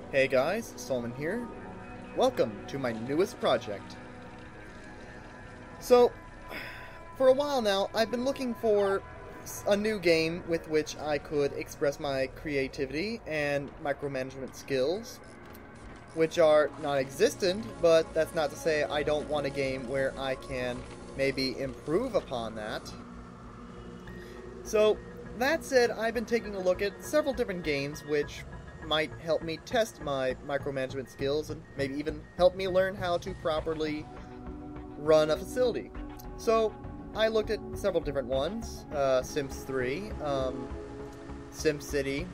Hey guys, Solomon here. Welcome to my newest project. So, for a while now, I've been looking for a new game with which I could express my creativity and micromanagement skills, which are non-existent, but that's not to say I don't want a game where I can maybe improve upon that. So, that said, I've been taking a look at several different games which might help me test my micromanagement skills and maybe even help me learn how to properly run a facility. So, I looked at several different ones. Sims 3, SimCity,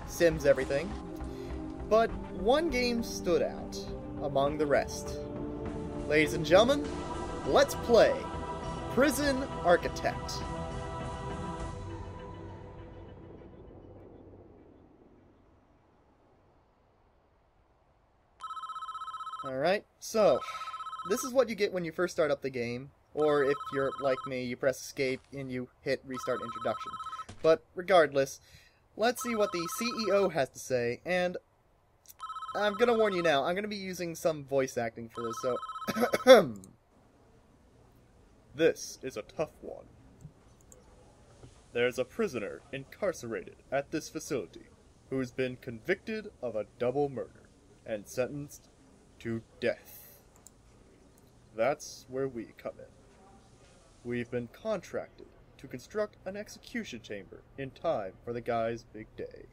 Sims everything. But one game stood out among the rest. Ladies and gentlemen, let's play Prison Architect. Alright, so, this is what you get when you first start up the game, or if you're like me, you press escape and you hit restart introduction. But regardless, let's see what the CEO has to say, and I'm gonna warn you now, I'm gonna be using some voice acting for this, so This is a tough one. There's a prisoner incarcerated at this facility who's been convicted of a double murder and sentenced to death. That's where we come in. We've been contracted to construct an execution chamber in time for the guy's big day.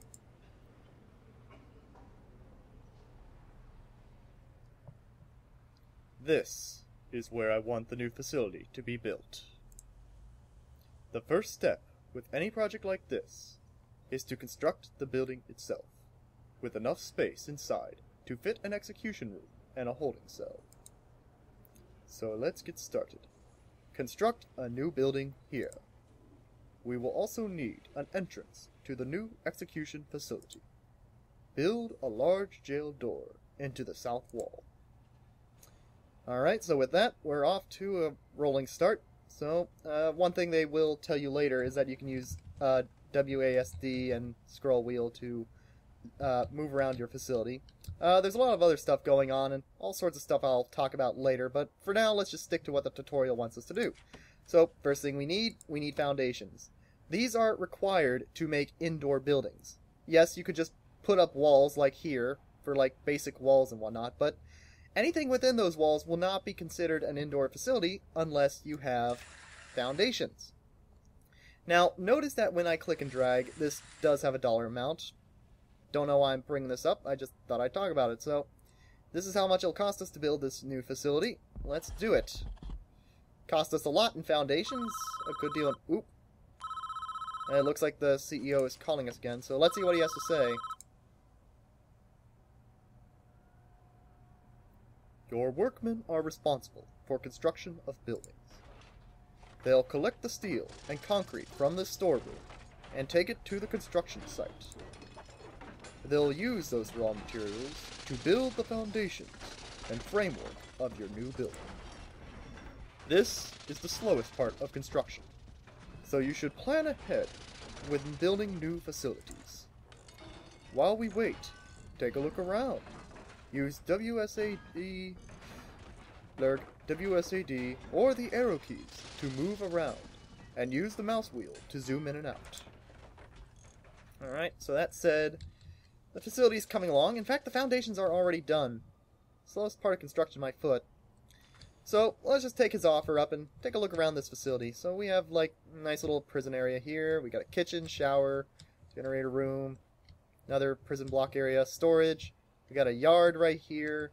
This is where I want the new facility to be built. The first step with any project like this is to construct the building itself, with enough space inside to fit an execution room and a holding cell. So let's get started. Construct a new building here. We will also need an entrance to the new execution facility. Build a large jail door into the south wall. Alright, so with that, we're off to a rolling start. So, one thing they will tell you later is that you can use WASD and scroll wheel to move around your facility. There's a lot of other stuff going on and all sorts of stuff I'll talk about later, but for now let's just stick to what the tutorial wants us to do. So, first thing we need foundations. These are required to make indoor buildings. Yes, you could just put up walls like here, for like basic walls and whatnot, but anything within those walls will not be considered an indoor facility unless you have foundations. Now, notice that when I click and drag, this does have a dollar amount. Don't know why I'm bringing this up, I just thought I'd talk about it. So, this is how much it'll cost us to build this new facility. Let's do it. Cost us a lot in foundations, a good deal in... Oop. And it looks like the CEO is calling us again, so let's see what he has to say. Your workmen are responsible for construction of buildings. They'll collect the steel and concrete from this storeroom and take it to the construction site. They'll use those raw materials to build the foundations and framework of your new building. This is the slowest part of construction, so you should plan ahead when building new facilities. While we wait, take a look around. Use WSAD or the arrow keys to move around, and use the mouse wheel to zoom in and out. Alright, so that said, the facility's coming along. In fact, the foundations are already done. Slowest part of construction, my foot. So, let's just take his offer up and take a look around this facility. So we have, like, a nice little prison area here. We got a kitchen, shower, generator room, another prison block area, storage. We got a yard right here.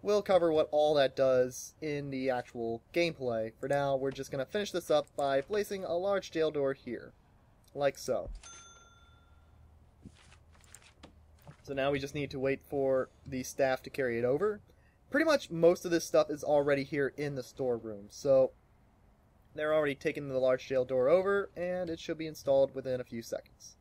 We'll cover what all that does in the actual gameplay. For now, we're just going to finish this up by placing a large jail door here. Like so. So now we just need to wait for the staff to carry it over. Pretty much most of this stuff is already here in the storeroom. So they're already taking the large jail door over, and it should be installed within a few seconds.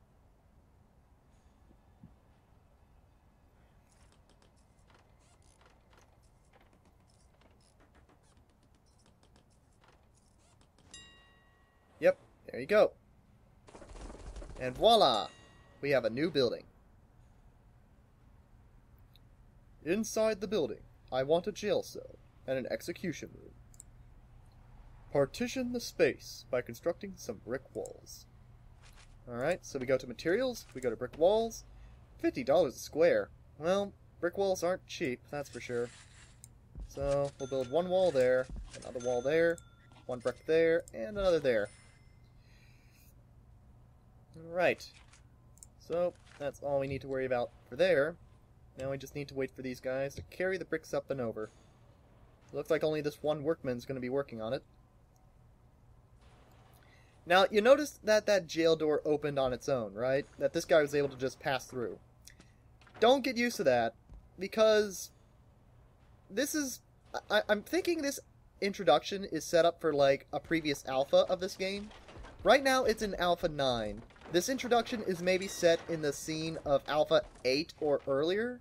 Yep, there you go. And voila! We have a new building. Inside the building, I want a jail cell and an execution room. Partition the space by constructing some brick walls. Alright, so we go to materials, we go to brick walls. $50 a square. Well, brick walls aren't cheap, that's for sure. So, we'll build one wall there, another wall there, one brick there, and another there. Alright. So, that's all we need to worry about for there. Now we just need to wait for these guys to carry the bricks up and over. Looks like only this one workman's going to be working on it. Now, you noticed that that jail door opened on its own, right? That this guy was able to just pass through. Don't get used to that, because this is... I'm thinking this introduction is set up for, like, a previous alpha of this game. Right now, it's in Alpha 9. This introduction is maybe set in the scene of Alpha 8 or earlier.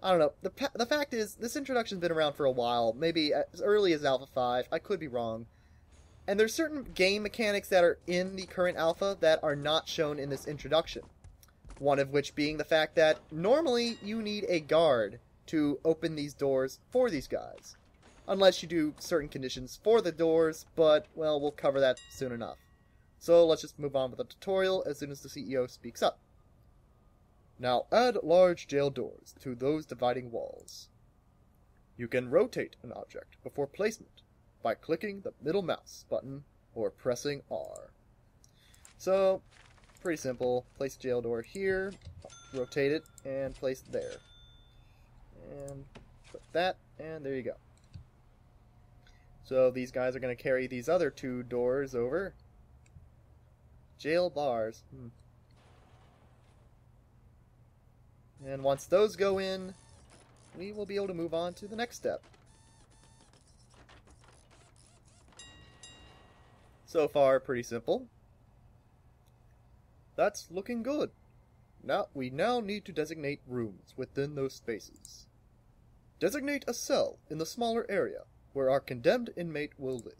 I don't know. The fact is, this introduction's been around for a while, maybe as early as Alpha 5. I could be wrong. And there's certain game mechanics that are in the current alpha that are not shown in this introduction. One of which being the fact that normally you need a guard to open these doors for these guys. Unless you do certain conditions for the doors, but, well, we'll cover that soon enough. So let's just move on with the tutorial as soon as the CEO speaks up. Now add large jail doors to those dividing walls. You can rotate an object before placement by clicking the middle mouse button or pressing R. So, pretty simple. Place jail door here, rotate it, and place it there. And put that, and there you go. So these guys are going to carry these other two doors over. Jail bars. And once those go in, we will be able to move on to the next step. So far, pretty simple. That's looking good. We now need to designate rooms within those spaces. Designate a cell in the smaller area where our condemned inmate will live.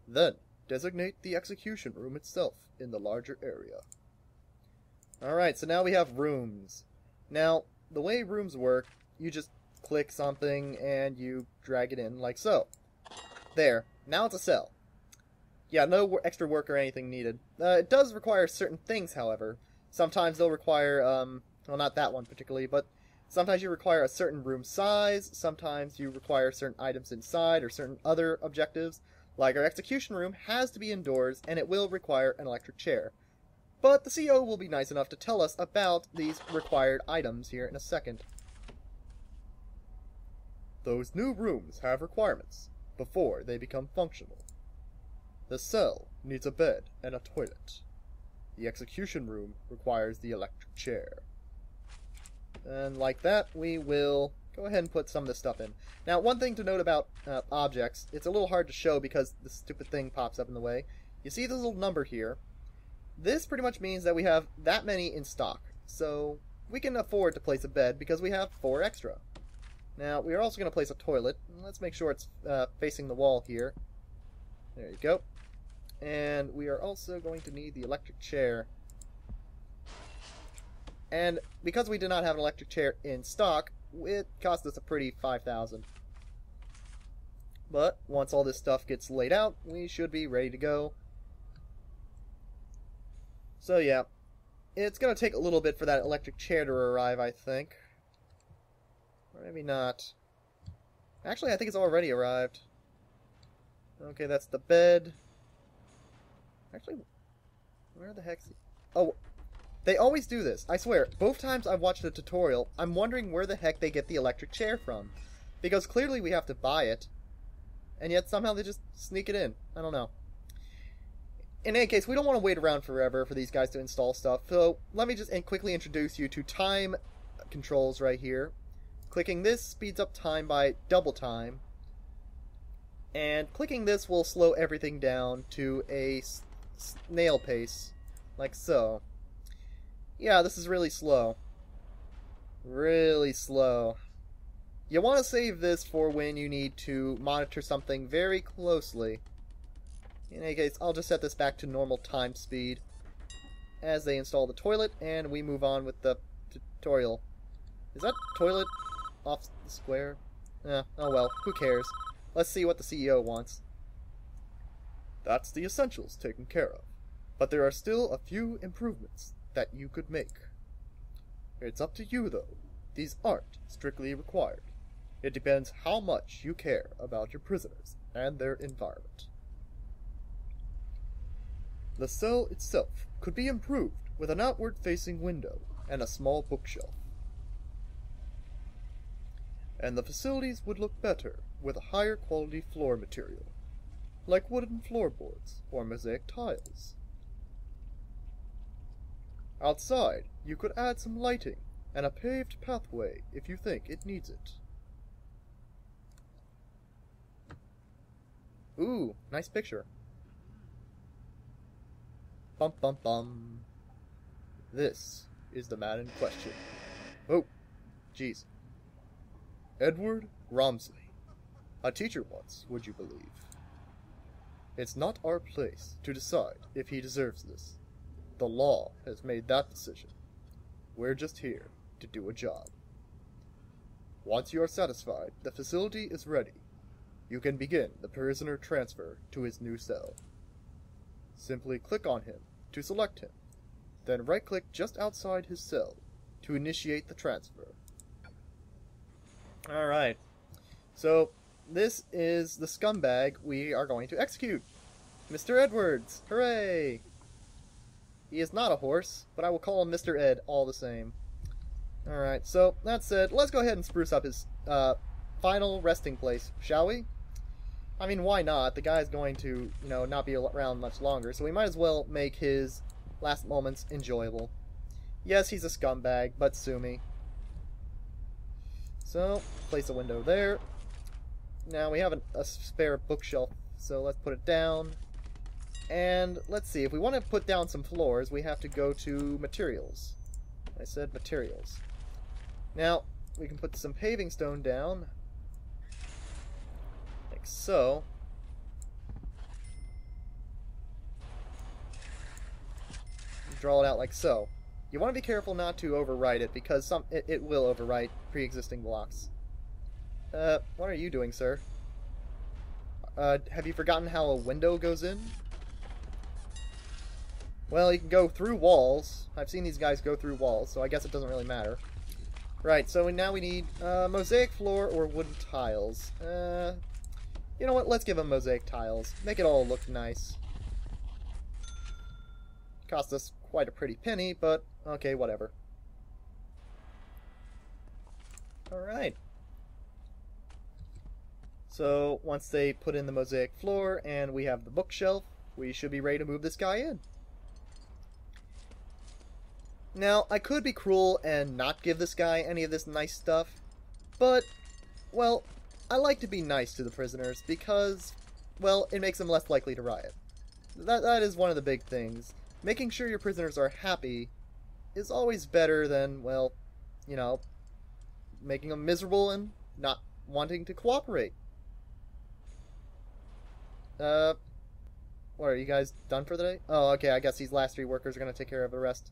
Then, designate the execution room itself in the larger area. Alright, so now we have rooms. Now, the way rooms work, you just click something and you drag it in like so. There. Now it's a cell. Yeah, no extra work or anything needed. It does require certain things, however. Sometimes they'll require, well, not that one particularly, but sometimes you require a certain room size, sometimes you require certain items inside, or certain other objectives. Like our execution room has to be indoors, and it will require an electric chair. But the CEO will be nice enough to tell us about these required items here in a second. Those new rooms have requirements before they become functional. The cell needs a bed and a toilet. The execution room requires the electric chair. And like that, we will go ahead and put some of this stuff in. Now, one thing to note about objects, it's a little hard to show because the stupid thing pops up in the way. You see this little number here? This pretty much means that we have that many in stock. So, we can afford to place a bed because we have 4 extra. Now, we are also going to place a toilet. Let's make sure it's facing the wall here. There you go. And we are also going to need the electric chair. And because we did not have an electric chair in stock, it cost us a pretty $5,000. But once all this stuff gets laid out, we should be ready to go. So yeah, it's going to take a little bit for that electric chair to arrive, I think. Or maybe not. Actually, I think it's already arrived. Okay, that's the bed. Actually, where the heck's... Oh, they always do this. I swear, both times I've watched the tutorial, I'm wondering where the heck they get the electric chair from. Because clearly we have to buy it. And yet somehow they just sneak it in. I don't know. In any case, we don't want to wait around forever for these guys to install stuff. So let me just quickly introduce you to time controls right here. Clicking this speeds up time by double time. And clicking this will slow everything down to a snail pace, like so. Yeah, this is really slow. Really slow. You want to save this for when you need to monitor something very closely. In any case, I'll just set this back to normal time speed as they install the toilet, and we move on with the tutorial. Is that toilet? off the square. Oh well, who cares? Let's see what the CEO wants. That's the essentials taken care of, but there are still a few improvements that you could make. It's up to you, though. These aren't strictly required. It depends how much you care about your prisoners and their environment. The cell itself could be improved with an outward-facing window and a small bookshelf. And the facilities would look better with a higher quality floor material, like wooden floorboards or mosaic tiles. Outside, you could add some lighting and a paved pathway if you think it needs it. Ooh, nice picture. Bum bum bum. This is the man in question. Oh, jeez. Edward Romsley. A teacher once, would you believe? It's not our place to decide if he deserves this. The law has made that decision. We're just here to do a job. Once you are satisfied the facility is ready, you can begin the prisoner transfer to his new cell. Simply click on him to select him, then right-click just outside his cell to initiate the transfer. Alright, so this is the scumbag we are going to execute. Mr. Edwards! Hooray! He is not a horse, but I will call him Mr. Ed all the same. Alright, so that said, let's go ahead and spruce up his final resting place, shall we? I mean, why not? The guy's going to, not be around much longer, so we might as well make his last moments enjoyable. Yes, he's a scumbag, but sue me. So, place a window there. Now, we have a spare bookshelf, so let's put it down. And, let's see, if we want to put down some floors, we have to go to materials. I said materials. Now, we can put some paving stone down. Like so. Draw it out like so. You want to be careful not to overwrite it, because it will overwrite pre-existing blocks. What are you doing, sir? Have you forgotten how a window goes in? Well, you can go through walls. I've seen these guys go through walls, so I guess it doesn't really matter. Right, so now we need mosaic floor or wooden tiles. You know what? Let's give them mosaic tiles. Make it all look nice. Cost us quite a pretty penny, but okay, whatever. Alright. So, once they put in the mosaic floor and we have the bookshelf, we should be ready to move this guy in. Now, I could be cruel and not give this guy any of this nice stuff, but, well, I like to be nice to the prisoners because, well, it makes them less likely to riot. That is one of the big things. Making sure your prisoners are happy is always better than, well, making them miserable and not wanting to cooperate. What, are you guys done for the day? Oh, okay, I guess these last 3 workers are going to take care of the rest.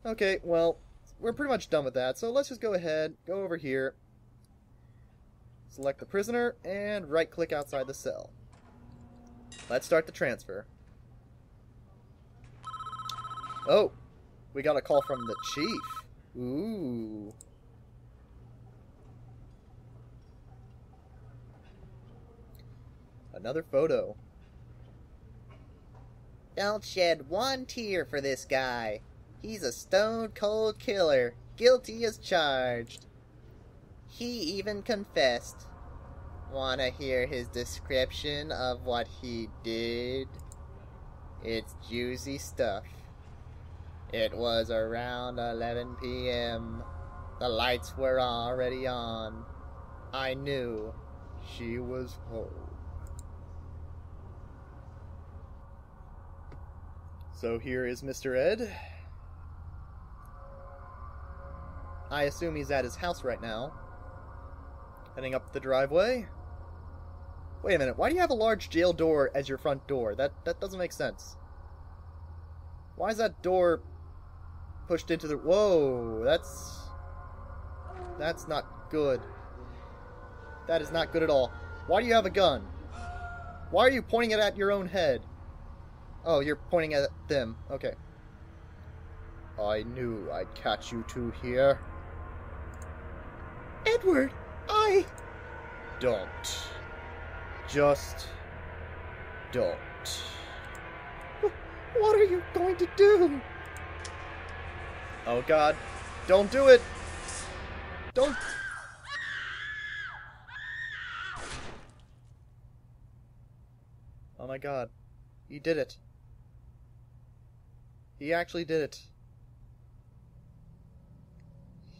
Okay, well, we're pretty much done with that, so let's just go ahead, go over here, select the prisoner, and right-click outside the cell. Let's start the transfer. Oh, we got a call from the chief. Ooh. Another photo. Don't shed one tear for this guy. He's a stone-cold killer, guilty as charged. He even confessed. Wanna hear his description of what he did? It's juicy stuff. It was around 11 p.m. The lights were already on. I knew she was home. So here is Mr. Ed. I assume he's at his house right now. Heading up the driveway. Wait a minute, why do you have a large jail door as your front door? That doesn't make sense. Why is that door pushed into the... Whoa, that's... That's not good. That is not good at all. Why do you have a gun? Why are you pointing it at your own head? Oh, you're pointing at them. Okay. I knew I'd catch you two here. Edward, Don't. Just don't. What are you going to do? Oh God. Don't do it! Don't... Oh my God. He did it. He actually did it.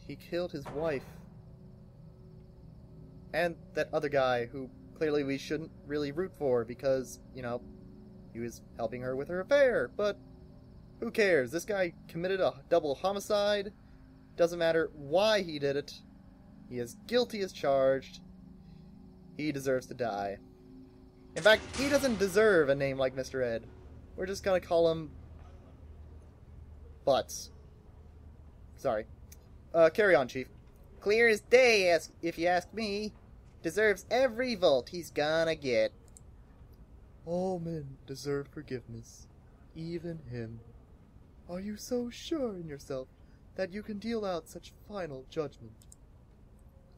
He killed his wife. And that other guy who clearly we shouldn't really root for because, you know, he was helping her with her affair. But who cares? This guy committed a double homicide. Doesn't matter why he did it. He is guilty as charged. He deserves to die. In fact, he doesn't deserve a name like Mr. Ed. We're just gonna call him... Butts. Sorry. Carry on, Chief. Clear as day, if you ask me. Deserves every volt he's gonna get. All men deserve forgiveness. Even him. Are you so sure in yourself that you can deal out such final judgment?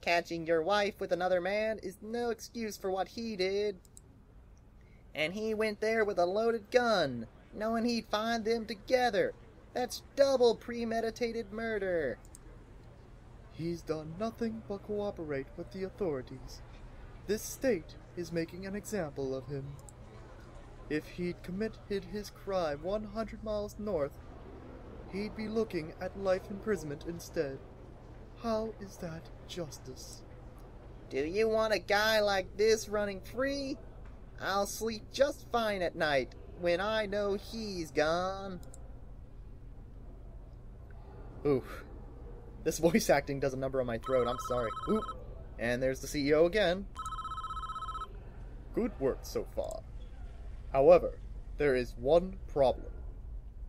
Catching your wife with another man is no excuse for what he did. And he went there with a loaded gun, knowing he'd find them together. That's double premeditated murder. He's done nothing but cooperate with the authorities. This state is making an example of him. If he'd committed his crime 100 miles north, he'd be looking at life imprisonment instead. How is that justice? Do you want a guy like this running free? I'll sleep just fine at night when I know he's gone. Oof. This voice acting does a number on my throat, I'm sorry. Oop. And there's the CEO again. Good work so far. However, there is one problem.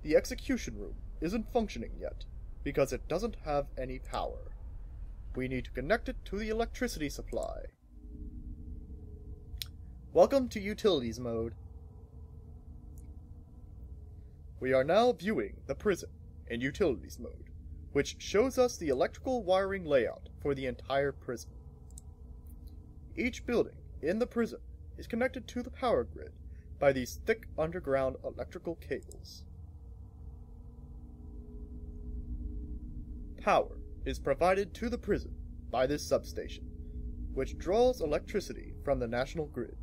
The execution room isn't functioning yet, because it doesn't have any power. We need to connect it to the electricity supply. Welcome to Utilities mode. We are now viewing the prison in Utilities mode, which shows us the electrical wiring layout for the entire prison. Each building in the prison is connected to the power grid by these thick underground electrical cables. Power is provided to the prison by this substation, which draws electricity from the national grid.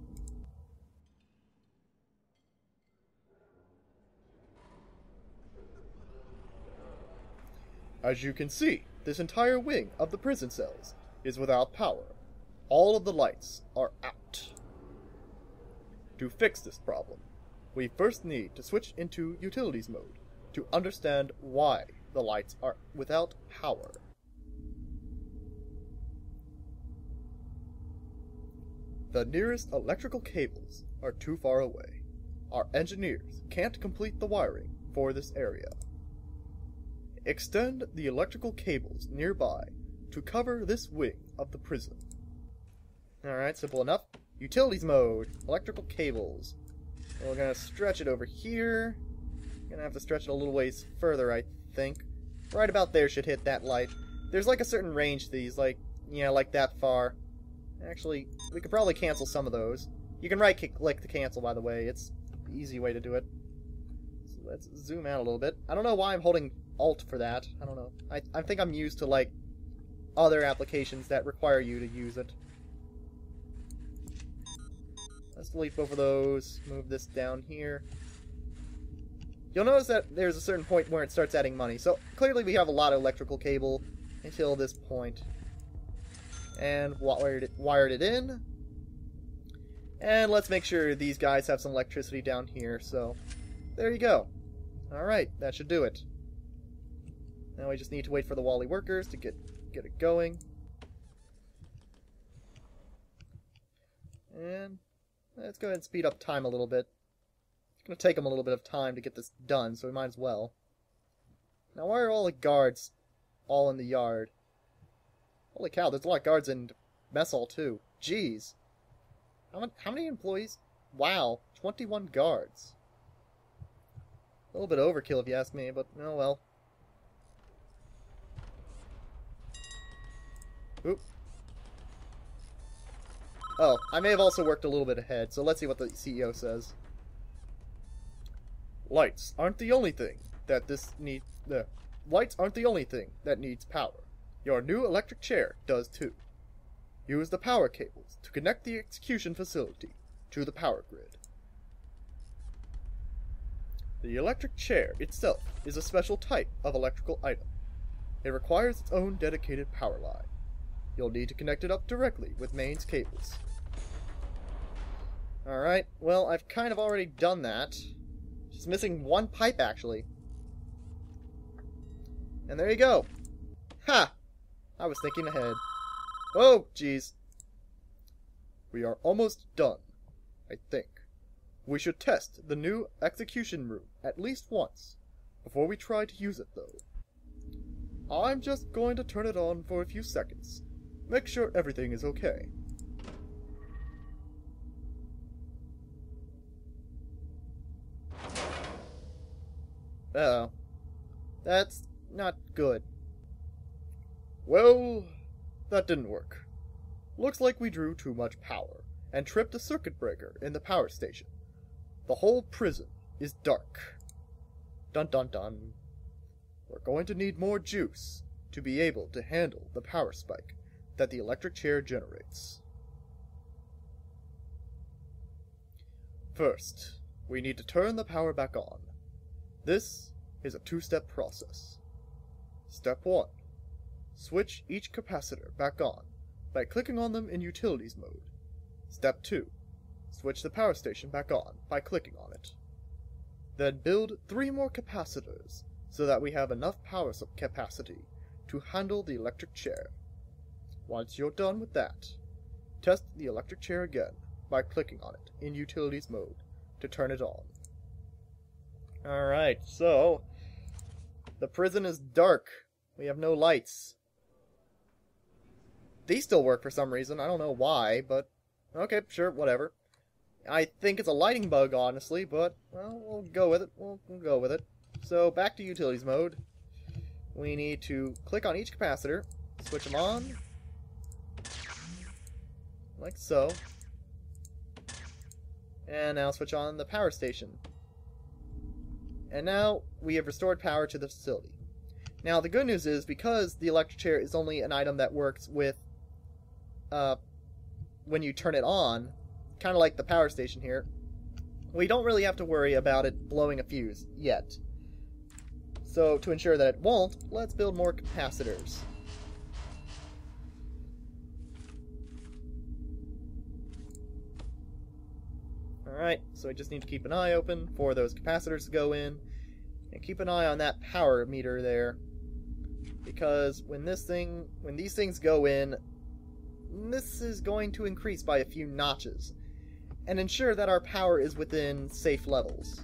As you can see, this entire wing of the prison cells is without power. All of the lights are out. To fix this problem, we first need to switch into Utilities mode to understand why the lights are without power. The nearest electrical cables are too far away. Our engineers can't complete the wiring for this area. Extend the electrical cables nearby to cover this wing of the prison. Alright, simple enough. Utilities mode, electrical cables. And we're gonna stretch it over here. Gonna have to stretch it a little ways further, I think. Right about there should hit that light. There's like a certain range to these, like, yeah, like that far. Actually, we could probably cancel some of those. You can right-click to cancel, by the way. It's the easy way to do it. So let's zoom out a little bit. I don't know why I'm holding Alt for that. I don't know. I think I'm used to, like, other applications that require you to use it. Let's delete both of those. Move this down here. You'll notice that there's a certain point where it starts adding money. So, clearly we have a lot of electrical cable until this point. And wired it in. And let's make sure these guys have some electricity down here. So, there you go. Alright, that should do it. Now we just need to wait for the Wally workers to get it going. And let's go ahead and speed up time a little bit. It's going to take them a little bit of time to get this done, so we might as well. Now why are all the guards all in the yard? Holy cow, there's a lot of guards in mess hall too. Jeez. How many employees? Wow, 21 guards. A little bit overkill if you ask me, but oh well. Oop. Oh, I may have also worked a little bit ahead, so let's see what the CEO says. Lights aren't the only thing that lights aren't the only thing that needs power. Your new electric chair does too. Use the power cables to connect the execution facility to the power grid. The electric chair itself is a special type of electrical item. It requires its own dedicated power line. You'll need to connect it up directly with mains cables. Alright, well, I've kind of already done that. Just missing one pipe, actually. And there you go. Ha! I was thinking ahead. Oh, jeez. We are almost done, I think. We should test the new execution room at least once, before we try to use it, though. I'm just going to turn it on for a few seconds. Make sure everything is okay. Uh-oh. That's not good. Well, that didn't work. Looks like we drew too much power, and tripped a circuit breaker in the power station. The whole prison is dark. Dun dun dun. We're going to need more juice to be able to handle the power spike that the electric chair generates. First, we need to turn the power back on. This is a two-step process. Step 1. Switch each capacitor back on by clicking on them in Utilities mode. Step 2. Switch the power station back on by clicking on it. Then build 3 more capacitors so that we have enough power capacity to handle the electric chair. Once you're done with that, test the electric chair again by clicking on it in Utilities mode to turn it on. Alright, so the prison is dark. We have no lights. These still work for some reason. I don't know why, but okay, sure, whatever. I think it's a lighting bug, honestly, but, well, we'll go with it. We'll go with it. So, back to Utilities mode. We need to click on each capacitor, switch them on, like so. And now switch on the power station. And now we have restored power to the facility. Now, the good news is, because the electric chair is only an item that works with, when you turn it on, kind of like the power station here, we don't really have to worry about it blowing a fuse yet. So, to ensure that it won't, let's build more capacitors. Alright, so we just need to keep an eye open for those capacitors to go in, and keep an eye on that power meter there, because when these things go in, this is going to increase by a few notches, and ensure that our power is within safe levels.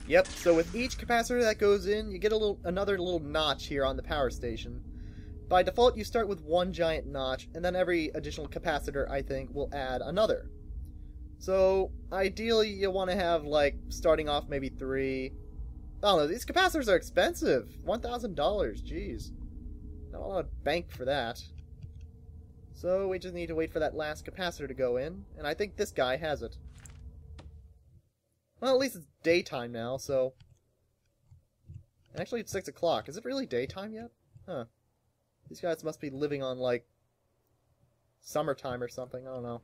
Yep, so with each capacitor that goes in, you get another little notch here on the power station. By default, you start with one giant notch, and then every additional capacitor, I think, will add another. So, ideally, you want to have, like, starting off maybe 3. I don't know, these capacitors are expensive. $1,000, jeez. Not a lot of bank for that. So, we just need to wait for that last capacitor to go in, and I think this guy has it. Well, at least it's daytime now, so... Actually, it's 6 o'clock. Is it really daytime yet? Huh. These guys must be living on, like, summertime or something. I don't know.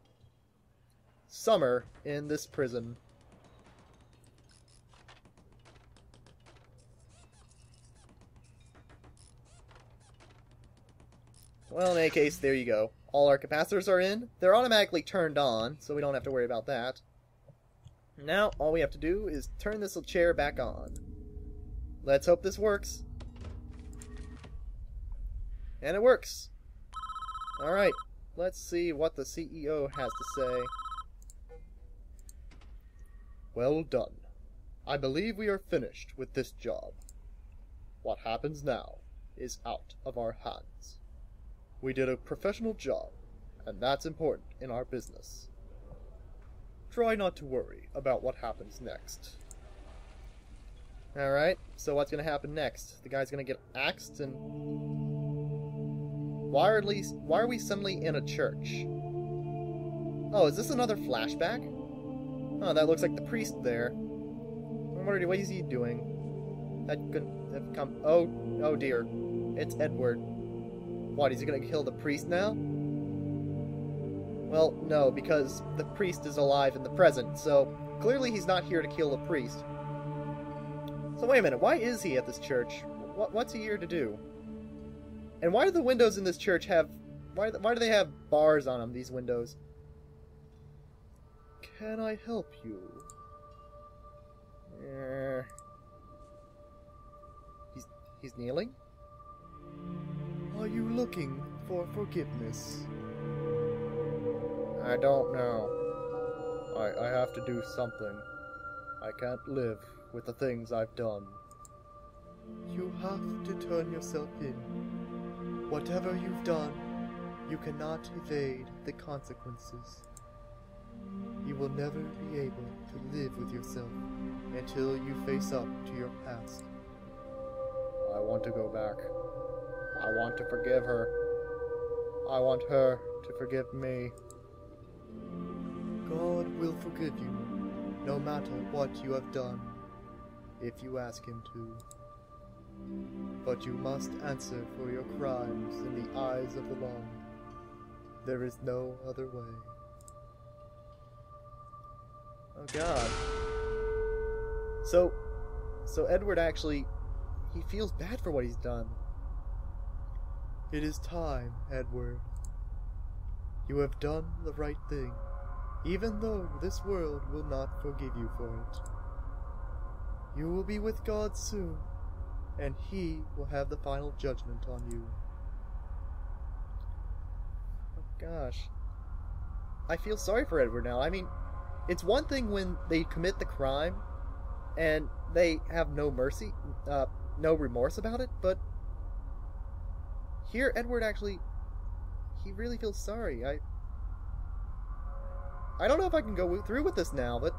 Summer in this prison. Well, in any case, there you go. All our capacitors are in. They're automatically turned on, so we don't have to worry about that. Now, all we have to do is turn this chair back on. Let's hope this works. And it works. Alright, let's see what the CEO has to say. Well done. I believe we are finished with this job. What happens now is out of our hands. We did a professional job, and that's important in our business. Try not to worry about what happens next. Alright, so what's gonna happen next? The guy's gonna get axed and... Why are we suddenly in a church? Oh, is this another flashback? Oh, that looks like the priest there. What is he doing? That couldn't have come... Oh dear. It's Edward. What, is he gonna kill the priest now? Well, no, because the priest is alive in the present, so clearly he's not here to kill the priest. So wait a minute, why is he at this church? What's he here to do? And why do the windows in this church have... Why do they have bars on them, these windows? Can I help you? He's kneeling? Are you looking for forgiveness? I don't know. I have to do something. I can't live with the things I've done. You have to turn yourself in. Whatever you've done, you cannot evade the consequences. You will never be able to live with yourself until you face up to your past. I want to go back. I want to forgive her. I want her to forgive me. God will forgive you, no matter what you have done, if you ask Him to. But you must answer for your crimes in the eyes of the law. There is no other way. Oh god. So Edward actually... he feels bad for what he's done. It is time, Edward. You have done the right thing, even though this world will not forgive you for it. You will be with God soon, and He will have the final judgment on you. Oh gosh. I feel sorry for Edward now. I mean, it's one thing when they commit the crime, and they have no mercy, no remorse about it, but here Edward actually, he really feels sorry. I don't know if I can go through with this now, but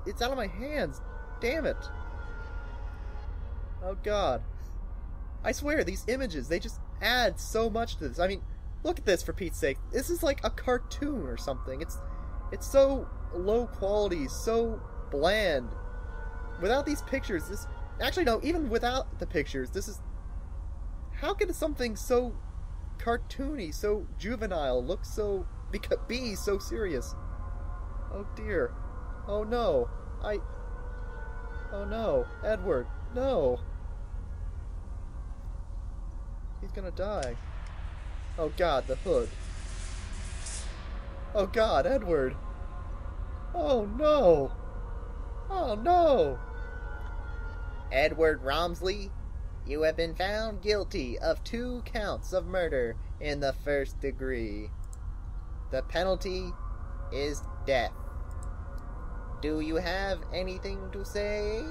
it's out of my hands. Damn it. Oh god. I swear, these images, they just add so much to this. I mean, look at this, for Pete's sake. This is like a cartoon or something. It's so low quality, so bland. Without these pictures, this... Actually, no, even without the pictures, this is... How could something so cartoony, so juvenile, look so... be so serious? Oh dear. Oh no. Oh no. Edward. No. He's gonna die. Oh god, the hood. Oh god, Edward. Oh no. Oh no. Edward Romsley, you have been found guilty of 2 counts of murder in the 1st degree. The penalty is death. Do you have anything to say?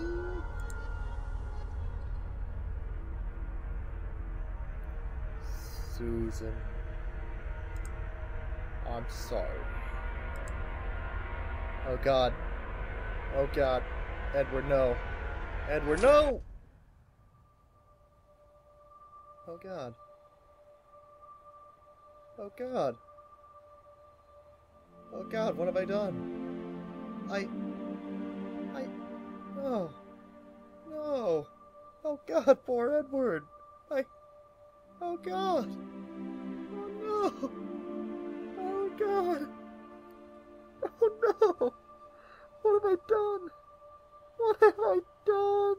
Susan, I'm sorry. Oh god. Oh god. Edward, no. Edward, no! Oh god. Oh god. Oh god, what have I done? Oh. No. Oh god, poor Edward. Oh god. Oh no. Oh god. Oh no. What have I done? What have I done?